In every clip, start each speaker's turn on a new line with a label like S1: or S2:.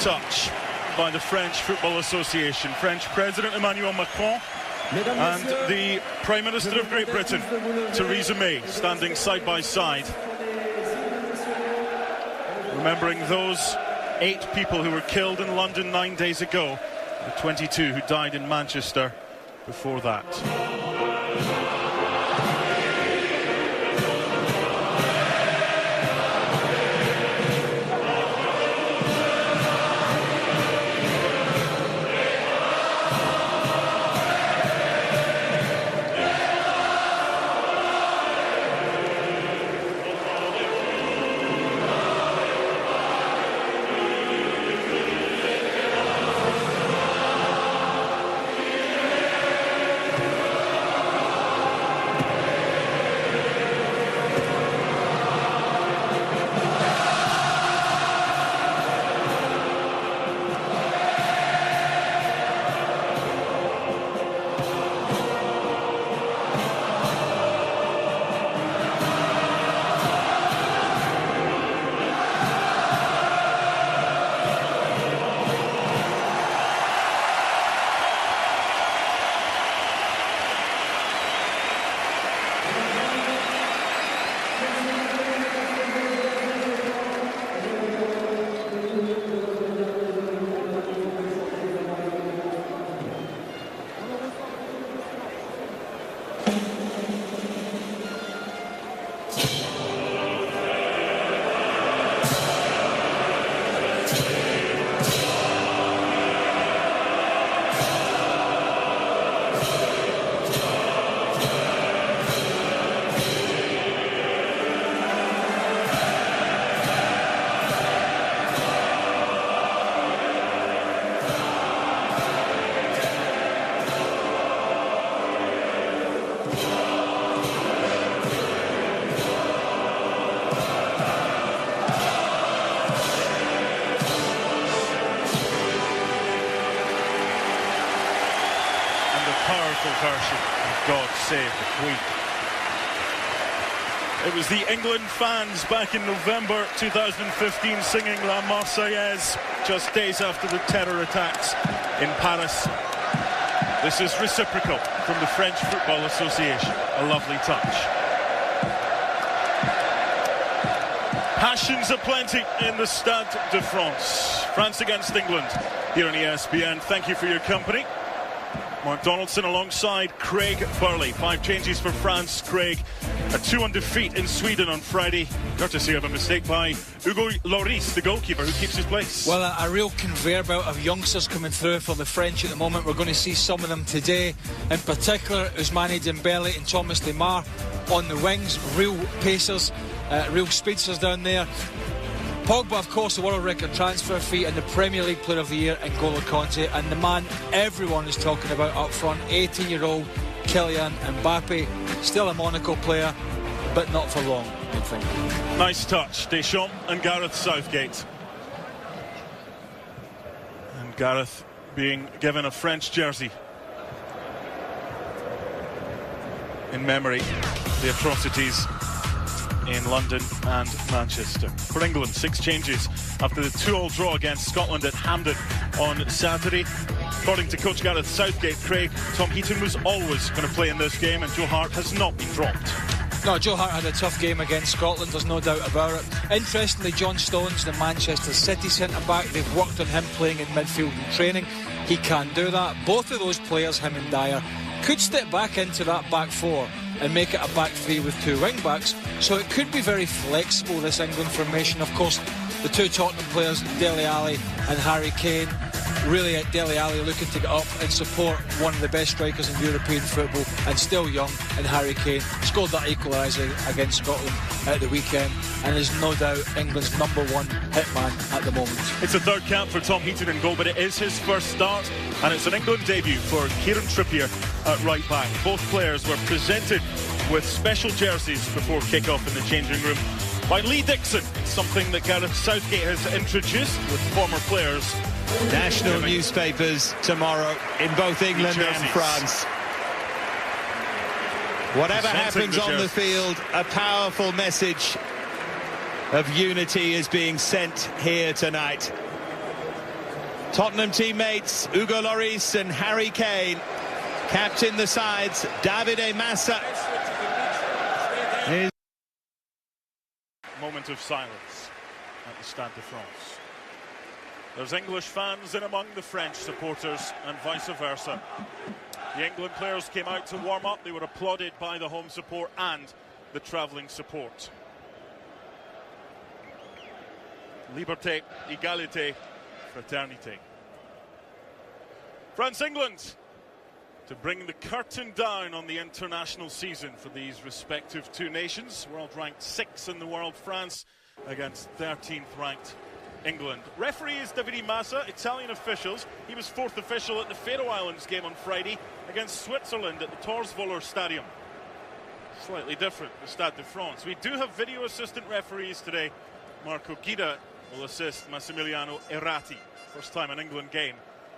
S1: touch by the French Football Association. French President Emmanuel Macron and the Prime Minister of Great Britain, Theresa May, standing side by side, remembering those 8 people who were killed in London 9 days ago, the 22 who died in Manchester before that. Version of God Save the Queen. It was the England fans back in November 2015 singing La Marseillaise just days after the terror attacks in Paris. This is reciprocal from the French Football Association. A lovely touch. Passions aplenty in the Stade de France. France against England here on ESPN. Thank you for your company. Mark Donaldson alongside Craig Burley. 5 changes for France. Craig, a 2 on defeat in Sweden on Friday, courtesy of a mistake by Hugo Lloris, the goalkeeper, who keeps his place.
S2: Well, a real conveyor belt of youngsters coming through for the French at the moment. We're going to see some of them today. In particular, Ousmane Dembele and Thomas Lemar on the wings. Real pacers, real speedsters down there. Pogba, of course, the world record transfer fee, and the Premier League Player of the Year, N'Golo Kanté, and the man everyone is talking about up front, 18-year-old Kylian Mbappe, still a Monaco player, but not for long, I think.
S1: Nice touch, Deschamps and Gareth Southgate. And Gareth being given a French jersey in memory of the atrocities in London and Manchester. For England, 6 changes after the 2-2 draw against Scotland at Hampden on Saturday. According to coach Gareth Southgate, Craig, Tom Heaton was always going to play in this game, and Joe Hart has not been dropped.
S2: No, Joe Hart had a tough game against Scotland, there's no doubt about it. Interestingly, John Stones, the Manchester City centre-back, they've worked on him playing in midfield and training. He can do that. Both of those players, him and Dyer, could step back into that back 4 and make it a back 3 with 2 wing-backs. So it could be very flexible, this England formation. Of course, the 2 Tottenham players, Dele Alli and Harry Kane, really at Dele Alli looking to get up and support one of the best strikers in European football, and still young, and Harry Kane scored that equaliser against Scotland at the weekend, and is no doubt England's #1 hitman at the moment.
S1: It's a 3rd cap for Tom Heaton in goal, but it is his first start, and it's an England debut for Kieran Trippier at right back. Both players were presented with special jerseys before kick-off in the changing room by Lee Dixon, something that Gareth Southgate has introduced with former players.
S3: National newspapers tomorrow in both England and France. Whatever happens on the field, a powerful message of unity is being sent here tonight. Tottenham teammates Hugo Lloris and Harry Kane captain the sides. Davide Massa.
S1: Moment of silence at the Stade de France. There's English fans in among the French supporters and vice versa. The England players came out to warm up. They were applauded by the home support and the travelling support. Liberté, égalité, fraternité. France-England to bring the curtain down on the international season for these respective two nations. World ranked 6th in the world, France, against 13th ranked England. Referee is Davide Massa. Italian officials. He was 4th official at the Faroe Islands game on Friday against Switzerland at the Torsvoller Stadium. Slightly different, the Stade de France. We do have video assistant referees today. Marco Guida will assist Massimiliano Errati. First time an England game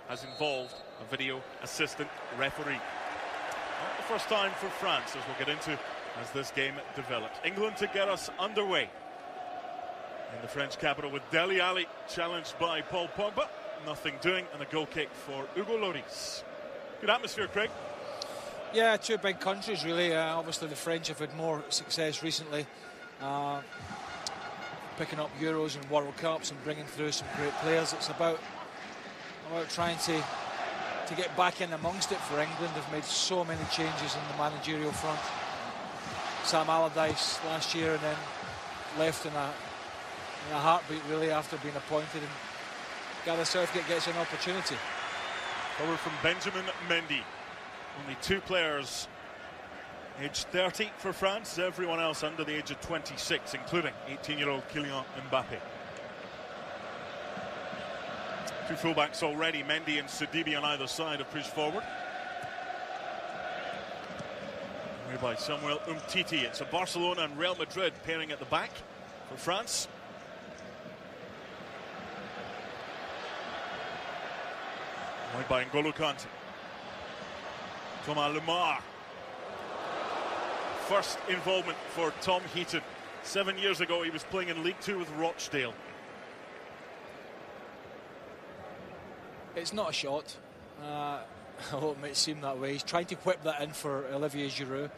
S1: has involved a video assistant referee. Not the first time for France, as we'll get into as this game develops. England to get us underway in the French capital with Dele Alli challenged by Paul Pogba. Nothing doing, and a goal kick for Hugo Lloris. Good atmosphere, Craig.
S2: Yeah, two big countries really. Obviously the French have had more success recently, picking up Euros and World Cups and bringing through some great players. It's about trying to get back in amongst it for England. They've made so many changes in the managerial front. Sam Allardyce last year, and then left in a heartbeat really after being appointed, and Gareth Southgate gets an opportunity.
S1: Forward from Benjamin Mendy. Only two players aged 30 for France, everyone else under the age of 26, including 18-year-old Kylian Mbappe. Two fullbacks already, Mendy and Sidibe on either side, have pushed forward. Made by Samuel Umtiti. It's a Barcelona and Real Madrid pairing at the back for France. Made by N'Golo Kante. Thomas Lemar. First involvement for Tom Heaton. 7 years ago he was playing in League Two with Rochdale.
S2: It's not a shot, although it might seem that way. He's trying to whip that in for Olivier Giroud.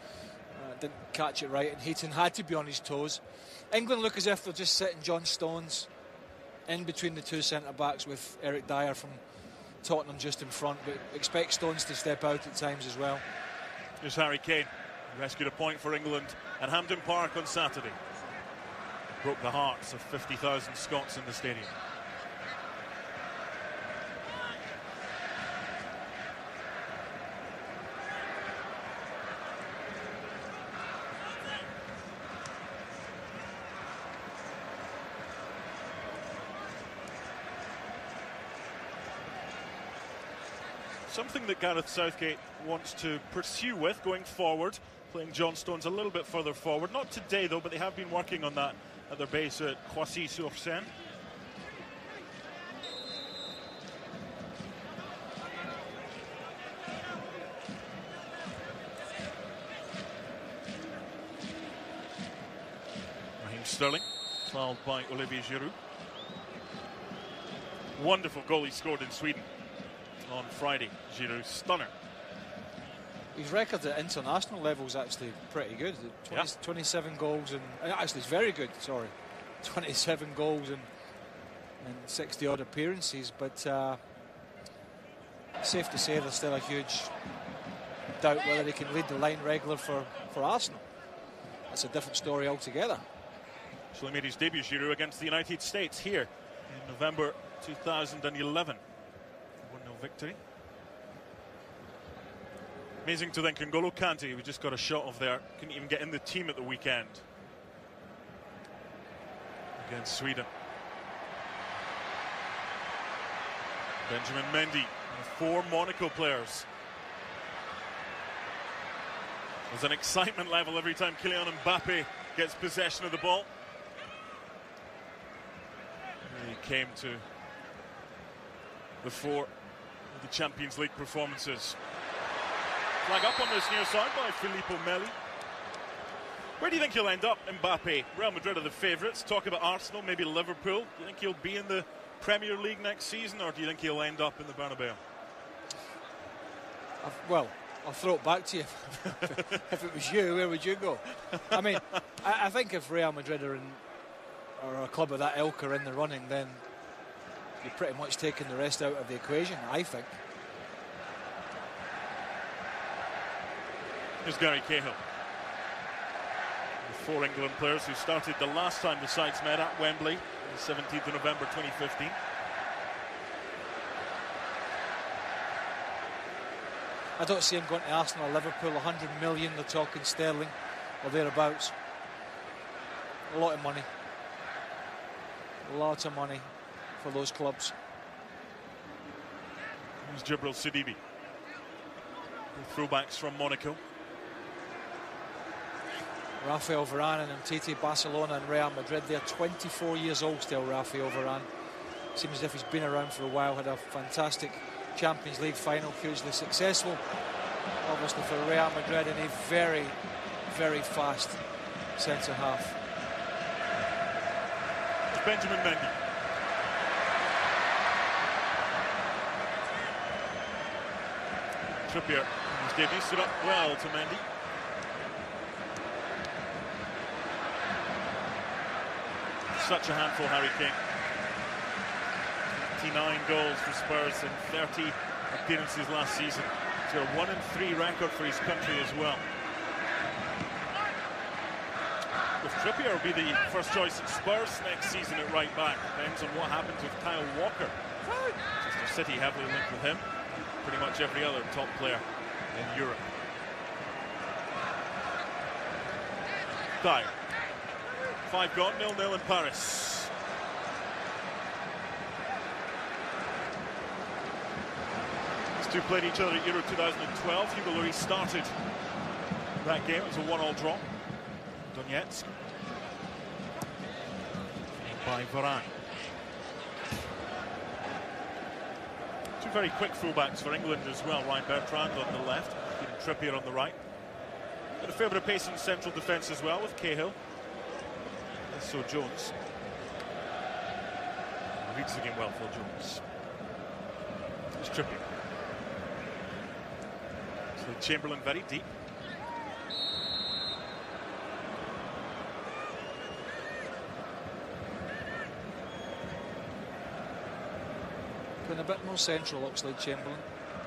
S2: Didn't catch it right, and Heaton had to be on his toes. England look as if they're just sitting John Stones in between the two centre-backs with Eric Dyer from Tottenham just in front, but expect Stones to step out at times as well.
S1: Here's Harry Kane. He rescued a point for England at Hampden Park on Saturday. Broke the hearts of 50,000 Scots in the stadium. Something that Gareth Southgate wants to pursue with going forward, playing John Stones a little bit further forward. Not today though, but they have been working on that at their base at Croissy-sur-Seine. Raheem Sterling, fouled by Olivier Giroud. Wonderful goal he scored in Sweden on Friday, Giroud, stunner.
S2: His record at international level is actually pretty good. 27 goals, and actually it's very good, sorry. 27 goals and 60 odd appearances, but safe to say there's still a huge doubt whether he can lead the line regular for Arsenal. That's a different story altogether.
S1: So he made his debut, Giroud, against the United States here in November 2011. 1-0 victory. Amazing to think N'Golo Kante, we just got a shot of there, couldn't even get in the team at the weekend against Sweden. Benjamin Mendy, 4 Monaco players. There's an excitement level every time Kylian Mbappe gets possession of the ball. He came to the fore of the Champions League performances. Flag up on this near side by Filippo Meli. Where do you think he'll end up, Mbappe? Real Madrid are the favourites. Talk about Arsenal, maybe Liverpool. Do you think he'll be in the Premier League next season, or do you think he'll end up in the Bernabeu?
S2: Well, I'll throw it back to you. If it was you, where would you go? I mean, I think if Real Madrid or a club of that ilk are in the running, then you're pretty much taking the rest out of the equation, I think.
S1: Here's Gary Cahill. The 4 England players who started the last time the sides met at Wembley on the 17th of November 2015.
S2: I don't see him going to Arsenal or Liverpool. 100 million, they're talking sterling or thereabouts. A lot of money. Lots of money for those clubs.
S1: Here's Djibril Sidibe. Throwbacks from Monaco.
S2: Rafael Varane and Umtiti, Barcelona and Real Madrid. They're 24 years old still, Rafael Varane. Seems as if he's been around for a while. Had a fantastic Champions League final, hugely successful. Obviously for Real Madrid, and a very, very fast centre-half.
S1: It's Benjamin Mendy. Trippier, his debut, stood up well to Mendy. Such a handful, Harry Kane. 29 goals for Spurs in 30 appearances last season. He's got a 1-3 record for his country as well. If Trippier will be the first choice at Spurs next season at right back, depends on what happens with Kyle Walker. Manchester City heavily linked with him. Pretty much every other top player in Europe. Dyer. 5 gone, 0-0 in Paris. These two played each other at Euro 2012. Hugo Lloris started that game. It was a 1-1 draw. Donetsk. By Varane. Two very quick fullbacks for England as well. Ryan Bertrand on the left, Kieran Trippier on the right. Got a fair bit of pace in central defence as well with Cahill. And so Jones. Reads the game well, Phil Jones. There's Trippier. So Chamberlain very deep.
S2: Been a bit more central, Oxlade-Chamberlain.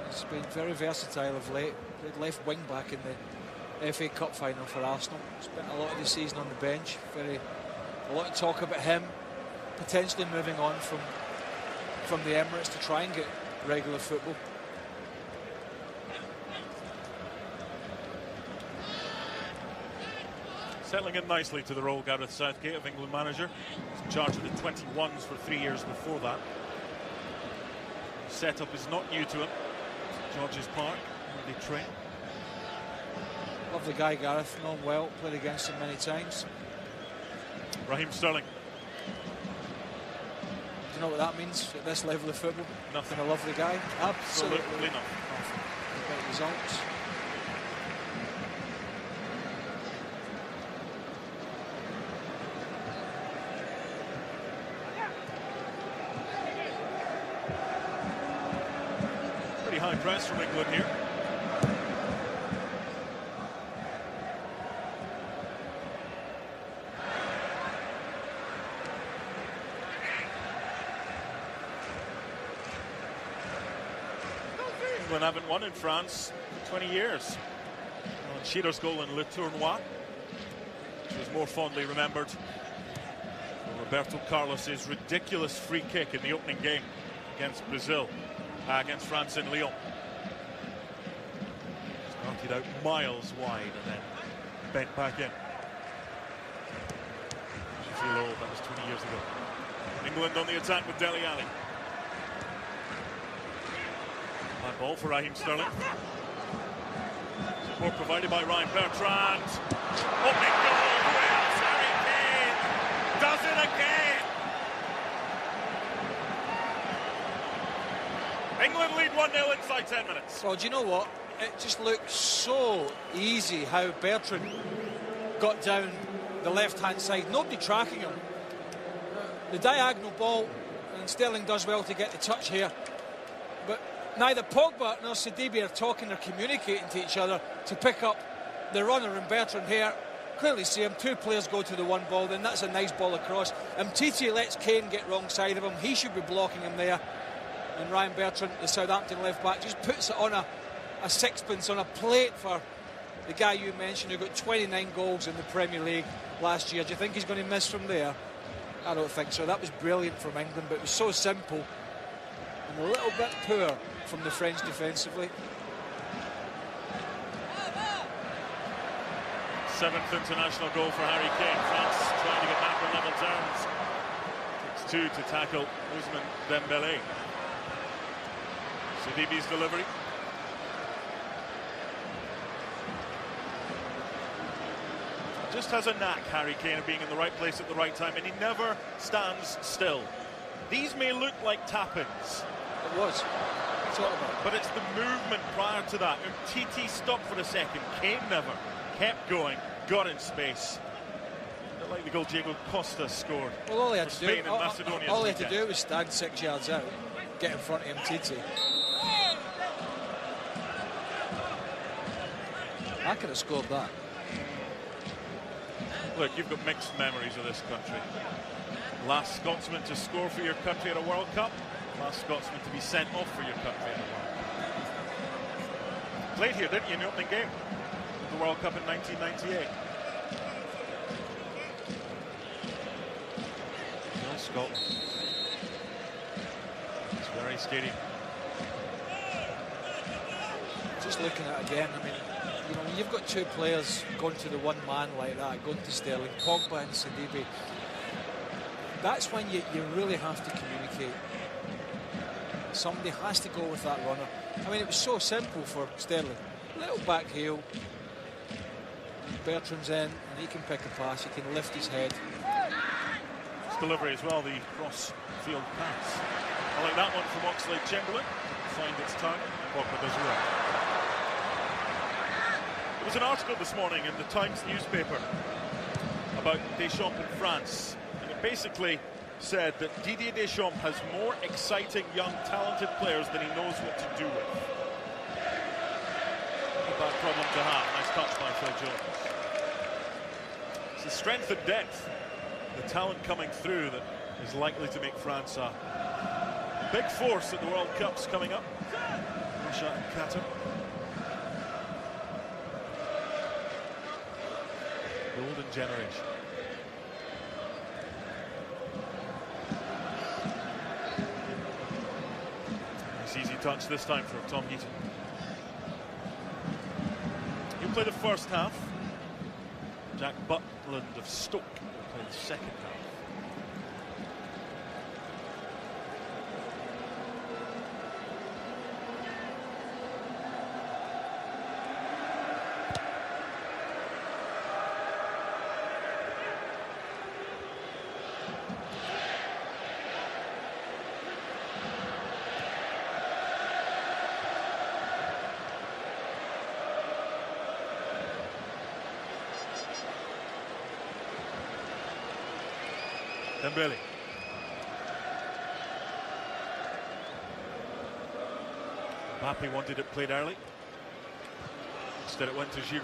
S2: He's been very versatile of late. Played left wing back in the FA Cup final for Arsenal. Spent a lot of the season on the bench. A lot of talk about him potentially moving on from the Emirates to try and get regular football.
S1: Settling in nicely to the role, Gareth Southgate, of England manager. He's in charge of the 21s for 3 years before that. The setup is not new to him. George's Park, where they train.
S2: Lovely guy, Gareth. Know him well. Played against him many times.
S1: Raheem Sterling.
S2: Do you know what that means at this level of football?
S1: Nothing.
S2: A lovely guy?
S1: Absolutely nothing.
S2: About results.
S1: Pretty high press from England here. England haven't won in France for 20 years. On Shearer's goal in Le Tournoi, which was more fondly remembered for Roberto Carlos's ridiculous free kick in the opening game against Brazil, against France in Lyon. Started out miles wide and then bent back in. You feel old, that was 20 years ago. England on the attack with Dele Alli. High ball for Raheem Sterling. Support provided by Ryan Bertrand. Opening goal, who else? Harry Kane does it again. England lead 1-0 inside 10 minutes.
S2: Well, do you know what? It just looked so easy how Bertrand got down the left-hand side. Nobody tracking him. The diagonal ball, and and Sterling does well to get the touch here. But neither Pogba nor Sidibe are talking or communicating to each other to pick up the runner, and Bertrand here. Clearly see him, two players go to the one ball, then that's a nice ball across. Mtiti lets Kane get wrong side of him, he should be blocking him there. And Ryan Bertrand, the Southampton left back, just puts it on a sixpence, on a plate for the guy you mentioned who got 29 goals in the Premier League last year. Do you think he's going to miss from there? I don't think so. That was brilliant from England, but it was so simple and a little bit poor from the French defensively.
S1: 7th international goal for Harry Kane. France trying to get back on level terms. Takes two to tackle Ousmane Dembélé. Sidibe's delivery. Just has a knack, Harry Kane, of being in the right place at the right time, and he never stands still. These may look like tap-ins.
S2: It was.
S1: But it's the movement prior to that. Umtiti stopped for a second. Kane never. Kept going, got in space. Not like the goal Diego Costa scored.
S2: Well, all he had to do,
S1: Macedonia
S2: all he had to do was stand 6 yards out, get in front of Umtiti. I could have scored that.
S1: Look, you've got mixed memories of this country. Last Scotsman to score for your country at a World Cup. Last Scotsman to be sent off for your country at a World Cup. Played here, didn't you, in the opening game? The World Cup in 1998. No, Scotland. It's very stadium.
S2: Just looking at it again, I mean, you know, when you've got two players going to the one man like that, going to Sterling, Pogba and Sidibe, that's when you really have to communicate. Somebody has to go with that runner. I mean, it was so simple for Sterling. Little back heel. Bertrand's in, and he can pick a pass, he can lift his head.
S1: His delivery as well, the cross-field pass. I like that one from Oxlade-Chamberlain. Find its tongue. Pogba does well. There was an article this morning in the Times newspaper about Deschamps in France, and it basically said that Didier Deschamps has more exciting, young, talented players than he knows what to do with. A bad problem to have. Nice touch by Phil Jones. It's the strength and depth, the talent coming through, that is likely to make France a big force at the World Cups coming up. Russia and Qatar. Golden generation. Nice easy touch this time for Tom Heaton. He'll play the first half. Jack Butland of Stoke will play the second half. Dembele. Mbappe wanted it played early. Instead it went to Giroud.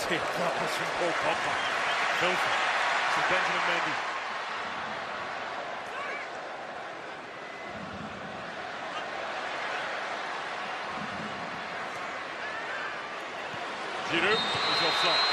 S1: Take that was from Paul Pogba. Filthy. From Benjamin Mendy. Giroud is offside.